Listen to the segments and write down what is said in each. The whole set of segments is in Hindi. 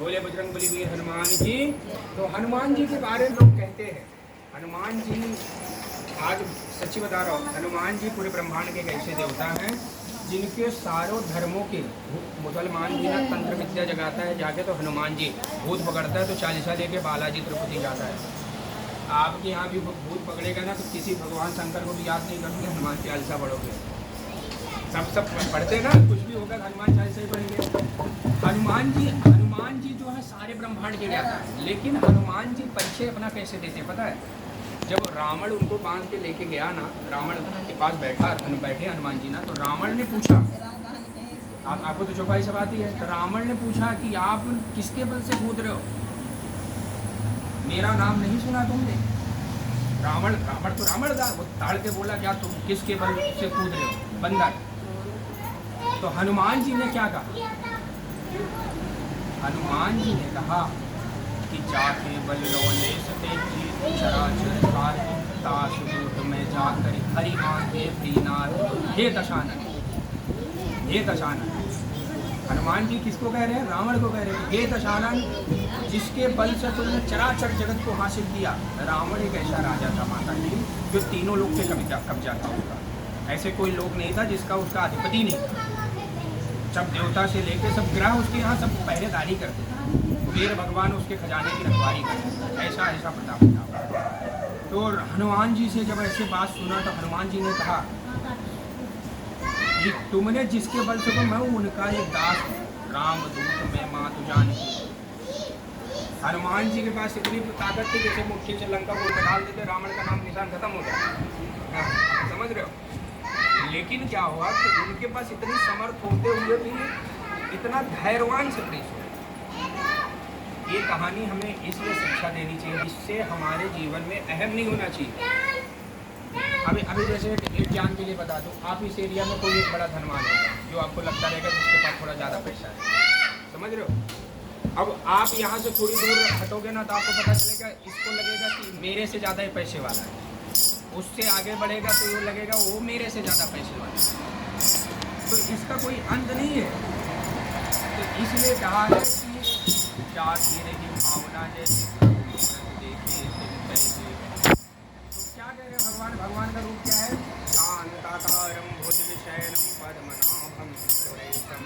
बोले बजरंगबली वीर हनुमान जी। तो हनुमान जी के बारे में लोग कहते हैं, हनुमान जी, आज सच्ची बता रहा हूँ, हनुमान जी पूरे ब्रह्मांड के एक ऐसे देवता हैं जिनके सारों धर्मों के, मुसलमान भी ना तंत्र विद्या जगाता है जाके, तो हनुमान जी भूत पकड़ता है तो चालीसा लेके बालाजी तिरुपति जाता है। आपके यहाँ भी भूत पकड़ेगा ना तो किसी भगवान शंकर को भी याद नहीं करोगे, हनुमान चालीसा पढ़ोगे। सब पढ़ते ना, कुछ भी होगा हनुमान चालीसा ही पढ़ेंगे। हनुमान जी जो है सारे ब्रह्मांड के ज्ञाता है। लेकिन हनुमान जी परिचय अपना कैसे देते पता है? जब रावण उनको बांध के लेके गया ना, रावण के पास बैठे हनुमान जी ना, तो रावण ने पूछा, आपको तो चौपाई सब आती है, तो रावण ने पूछा कि आप किसके बल से कूद रहे हो, मेरा नाम नहीं सुना तुमने? रावण तो रावण था, वो ताड़ के बोला क्या तुम किसके बल से कूद रहे हो बंदर। तो हनुमान जी ने क्या कहा? हनुमान जी ने कहा कि जाके बल लोले सते चराचर तासुत में जाकर हरि आंखे प्रीनाथ हे दशानन, हे दशानन। हनुमान जी किसको कह रहे हैं? रावण को कह रहे हैं, हे दशानन, जिसके बल से तुमने चराचर जगत को हासिल किया। रावण एक ऐसा राजा था माता जी जो तीनों लोग पे कब्जा था उसका। ऐसे कोई लोग नहीं था जिसका उसका अधिपति नहीं था। सब देवता से लेकर सब ग्रह उसके यहाँ सब पहरेदारी करते थे, कुबेर भगवान उसके खजाने की रखवाली करते थे, ऐसा प्रताप था। तो हनुमान जी से जब ऐसे बात सुना तो हनुमान जी ने कहा कि तुमने जिसके बल से, मैं उनका एक दास हूँ, राम दूत मैं मातु जानकी। हनुमान जी के पास इतनी ताकत थी जैसे मुट्ठी से लंका को डाल देते, रावण का नाम निशान खत्म हो गया। समझ रहे हो? लेकिन क्या हुआ कि उनके पास इतनी समर्थ होते हुए भी इतना धैर्यवान से पेश हुए। ये कहानी हमें इसलिए शिक्षा देनी चाहिए, इससे हमारे जीवन में अहम नहीं होना चाहिए। अभी जैसे एक ज्ञान के लिए बता दूं, आप इस एरिया में कोई एक बड़ा धनवान होगा जो आपको लगता रहेगा जिसके पास थोड़ा ज़्यादा पैसा है, समझ रहे हो? अब आप यहाँ से थोड़ी दूर हटोगे ना तो आपको पता चलेगा, इसको लगेगा कि मेरे से ज़्यादा ही पैसे वाला है, उससे आगे बढ़ेगा तो ये लगेगा वो मेरे से ज़्यादा पैसे वाला है। तो इसका कोई अंत नहीं है। तो इसलिए कहा है कि जाती रही भावना जैसे देखे तो क्या कह रहे हैं भगवान का रूप क्या है? शांताकारं भुजगशयनं पद्मनाभं सुरेशं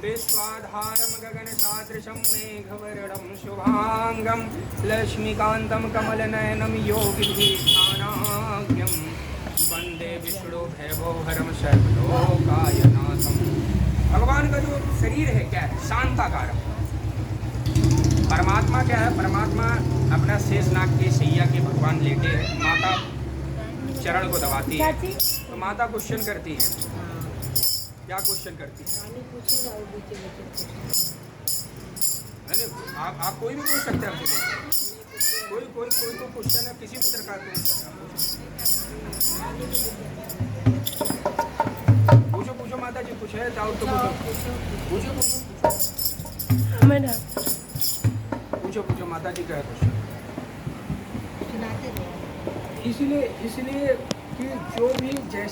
विश्वाधारं गगनसदृशं मेघवर्णं शुभांगं लक्ष्मीकान्तं कमलनयनं योगिभिर्ध्यानाढ्यं वन्दे विष्णुभैभवहरं सर्वलोकायनाथं। भगवान का जो शरीर है क्या है? शांताकारं। परमात्मा क्या है? परमात्मा अपना शेषनाग के सैया के भगवान लेके माता चरण को दबाती है, तो माता क्वेश्चन करती है। क्या क्वेश्चन करती है? आप कोई भी पूछ सकते हैं हमसे, कोई तो क्वेश्चन है, किसी भी प्रकार का पूछो माता जी, कुछ है डाउट तो पूछो माता जी, क्या है क्वेश्चन? इसलिए कि जो भी जैसे